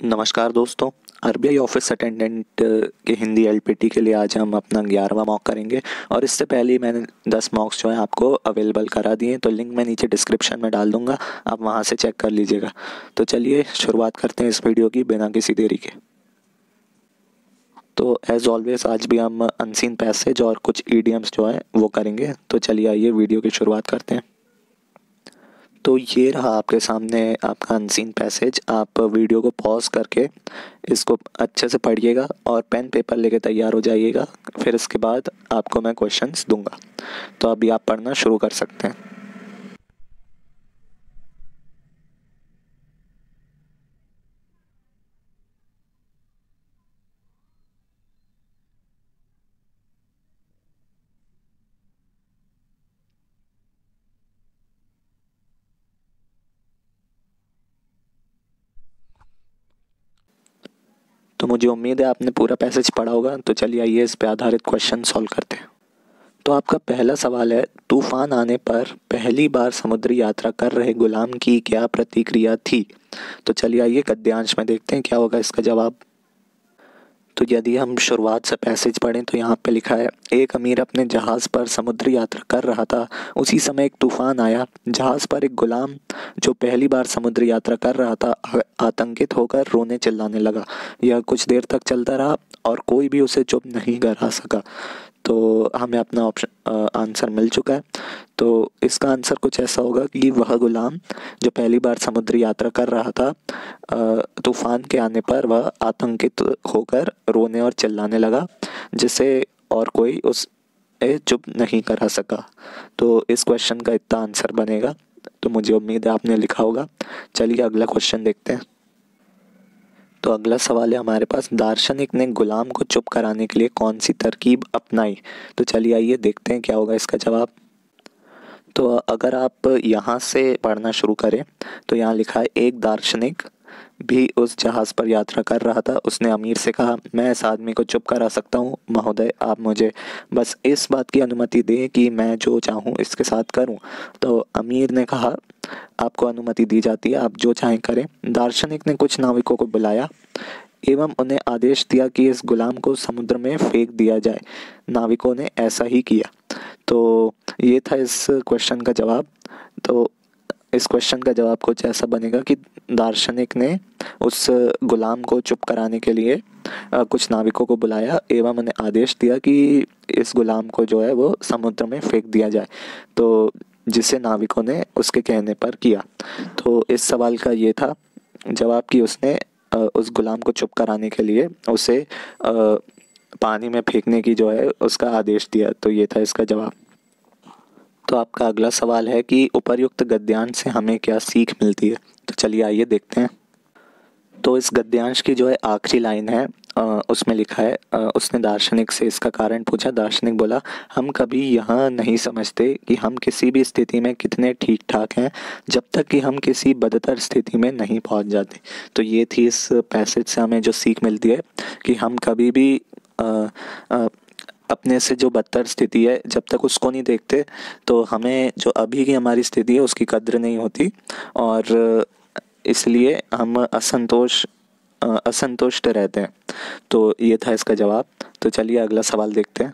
नमस्कार दोस्तों। RBI office attendant के हिंदी एलपीटी के लिए आज हम अपना 11वां मॉक करेंगे और इससे पहले ही मैंने 10 मॉक्स जो हैं आपको अवेलेबल करा दिए, तो लिंक मैं नीचे डिस्क्रिप्शन में डाल दूंगा, आप वहां से चेक कर लीजिएगा। तो चलिए शुरुआत करते हैं इस वीडियो की बिना किसी देरी के। तो एज ऑलवेज आज भी हम अनसीन पैसेज और कुछ ईडियम्स जो हैं वो करेंगे। तो चलिए आइए वीडियो की शुरुआत करते हैं। तो ये रहा आपके सामने आपका अनसीन पैसेज। आप वीडियो को पॉज करके इसको अच्छे से पढ़िएगा और पेन पेपर लेके तैयार हो जाइएगा। फिर इसके बाद आपको मैं क्वेश्चंस दूंगा। तो अभी आप पढ़ना शुरू कर सकते हैं। तो मुझे उम्मीद है आपने पूरा पैसेज पढ़ा होगा। तो चलिए आइए इस पे आधारित क्वेश्चन सॉल्व करते हैं। तो आपका पहला सवाल है, तूफान आने पर पहली बार समुद्री यात्रा कर रहे गुलाम की क्या प्रतिक्रिया थी। तो चलिए आइए गद्यांश में देखते हैं क्या होगा इसका जवाब। तो यदि हम शुरुआत से पैसेज पढ़ें तो यहाँ पे लिखा है, एक अमीर अपने जहाज़ पर समुद्री यात्रा कर रहा था। उसी समय एक तूफान आया। जहाज़ पर एक गुलाम जो पहली बार समुद्री यात्रा कर रहा था आतंकित होकर रोने चिल्लाने लगा। यह कुछ देर तक चलता रहा और कोई भी उसे चुप नहीं करा सका। तो हमें अपना ऑप्शन आंसर मिल चुका है। तो इसका आंसर कुछ ऐसा होगा कि वह गुलाम जो पहली बार समुद्री यात्रा कर रहा था, तूफान के आने पर वह आतंकित होकर रोने और चिल्लाने लगा, जिसे और कोई उस चुप नहीं करा सका। तो इस क्वेश्चन का इतना आंसर बनेगा। तो मुझे उम्मीद है आपने लिखा होगा। चलिए अगला क्वेश्चन देखते हैं। तो अगला सवाल है हमारे पास, दार्शनिक ने गुलाम को चुप कराने के लिए कौन सी तरकीब अपनाई। तो चलिए आइए देखते हैं क्या होगा इसका जवाब। तो अगर आप यहाँ से पढ़ना शुरू करें तो यहाँ लिखा है, एक दार्शनिक भी उस जहाज़ पर यात्रा कर रहा था। उसने अमीर से कहा, मैं इस आदमी को चुप करा सकता हूँ महोदय, आप मुझे बस इस बात की अनुमति दें कि मैं जो चाहूँ इसके साथ करूँ। तो अमीर ने कहा, आपको अनुमति दी जाती है, आप जो चाहें करें। दार्शनिक ने कुछ नाविकों को बुलाया एवं उन्हें आदेश दिया कि इस गुलाम को समुद्र में फेंक दिया जाए। नाविकों ने ऐसा ही किया। तो ये था इस क्वेश्चन का जवाब। तो इस क्वेश्चन का जवाब कुछ ऐसा बनेगा कि दार्शनिक ने उस गुलाम को चुप कराने के लिए कुछ नाविकों को बुलाया एवं उन्हें आदेश दिया कि इस गुलाम को जो है वो समुद्र में फेंक दिया जाए। तो जिसे नाविकों ने उसके कहने पर किया। तो इस सवाल का ये था जवाब कि उसने उस गुलाम को चुप कराने के लिए उसे पानी में फेंकने की जो है उसका आदेश दिया। तो ये था इसका जवाब। तो आपका अगला सवाल है कि उपर्युक्त गद्यांश से हमें क्या सीख मिलती है। तो चलिए आइए देखते हैं। तो इस गद्यांश की जो है आखिरी लाइन है, उसमें लिखा है, उसने दार्शनिक से इसका कारण पूछा। दार्शनिक बोला, हम कभी यह नहीं समझते कि हम किसी भी स्थिति में कितने ठीक ठाक हैं जब तक कि हम किसी बदतर स्थिति में नहीं पहुंच जाते। तो ये थी इस पैसेज से हमें जो सीख मिलती है कि हम कभी भी अपने से जो बदतर स्थिति है जब तक उसको नहीं देखते तो हमें जो अभी की हमारी स्थिति है उसकी कद्र नहीं होती और इसलिए हम असंतुष्ट रहते हैं। तो ये था इसका जवाब। तो चलिए अगला सवाल देखते हैं।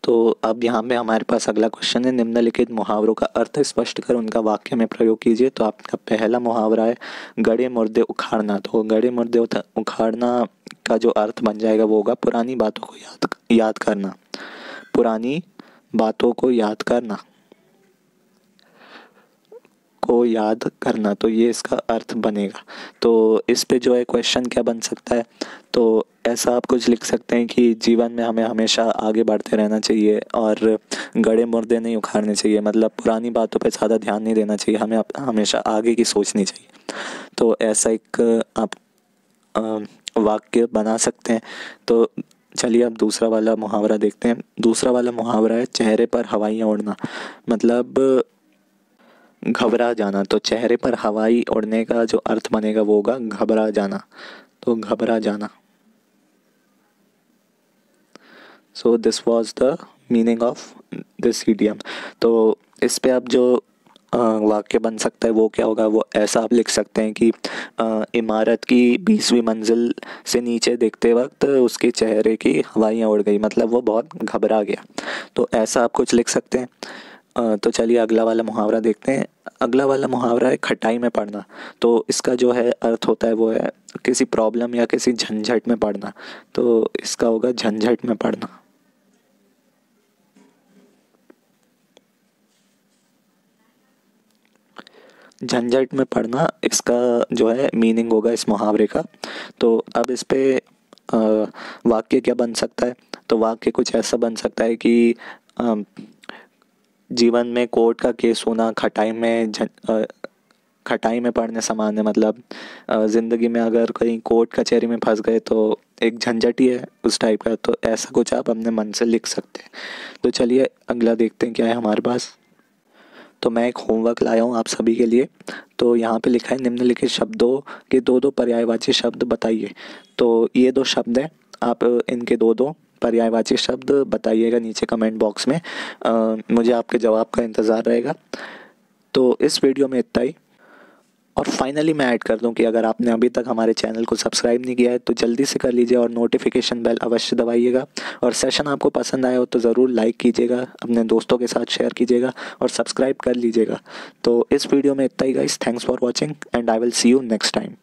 तो अब यहाँ पे हमारे पास अगला क्वेश्चन है, निम्नलिखित मुहावरों का अर्थ स्पष्ट कर उनका वाक्य में प्रयोग कीजिए। तो आपका पहला मुहावरा है, गड़े मुर्दे उखाड़ना। तो गड़े मुर्दे उखाड़ना का जो अर्थ बन जाएगा वो होगा, पुरानी बातों को याद करना। पुरानी बातों को याद करना तो ये इसका अर्थ बनेगा। तो इस पे जो है क्वेश्चन क्या बन सकता है। तो ऐसा आप कुछ लिख सकते हैं कि जीवन में हमें हमेशा आगे बढ़ते रहना चाहिए और गड़े मुर्दे नहीं उखाड़ने चाहिए, मतलब पुरानी बातों पे ज़्यादा ध्यान नहीं देना चाहिए, हमें हमेशा आगे की सोचनी चाहिए। तो ऐसा एक आप वाक्य बना सकते हैं। तो चलिए अब दूसरा वाला मुहावरा देखते हैं। दूसरा वाला मुहावरा है, चेहरे पर हवाइयाँ उड़ना। मतलब घबरा जाना। तो चेहरे पर हवाई उड़ने का जो अर्थ बनेगा वो होगा घबरा जाना। तो घबरा जाना। So this was the meaning of this idiom. तो इस पे अब जो वाक्य बन सकता है वो क्या होगा, वो ऐसा आप लिख सकते हैं कि इमारत की 20वीं मंजिल से नीचे देखते वक्त उसके चेहरे की हवाइयाँ उड़ गई, मतलब वो बहुत घबरा गया। तो ऐसा आप कुछ लिख सकते हैं। तो चलिए अगला वाला मुहावरा देखते हैं। अगला वाला मुहावरा है खटाई में पड़ना। तो इसका जो है अर्थ होता है वो है किसी प्रॉब्लम या किसी झंझट में पड़ना। तो इसका होगा झंझट में पड़ना। झंझट में पड़ना इसका जो है मीनिंग होगा इस मुहावरे का। तो अब इस पे वाक्य क्या बन सकता है, तो वाक्य कुछ ऐसा बन सकता है कि जीवन में कोर्ट का केस होना खटाई में पड़ने समान है। मतलब ज़िंदगी में अगर कहीं कोर्ट कचहरी में फंस गए तो एक झंझट ही है उस टाइप का। तो ऐसा कुछ आप अपने मन से लिख सकते हैं। तो चलिए अगला देखते हैं क्या है हमारे पास। तो मैं एक होमवर्क लाया हूँ आप सभी के लिए। तो यहाँ पे लिखा है निम्नलिखित शब्दों के दो दो पर्यायवाची शब्द बताइए। तो ये दो शब्द हैं, आप इनके दो दो पर्यायवाची शब्द बताइएगा नीचे कमेंट बॉक्स में। मुझे आपके जवाब का इंतज़ार रहेगा। तो इस वीडियो में इतना ही। और फाइनली मैं ऐड कर दूं कि अगर आपने अभी तक हमारे चैनल को सब्सक्राइब नहीं किया है तो जल्दी से कर लीजिए और नोटिफिकेशन बेल अवश्य दबाइएगा। और सेशन आपको पसंद आया हो तो ज़रूर लाइक कीजिएगा, अपने दोस्तों के साथ शेयर कीजिएगा और सब्सक्राइब कर लीजिएगा। तो इस वीडियो में इतना ही guys. Thanks for watching and I will see you next time.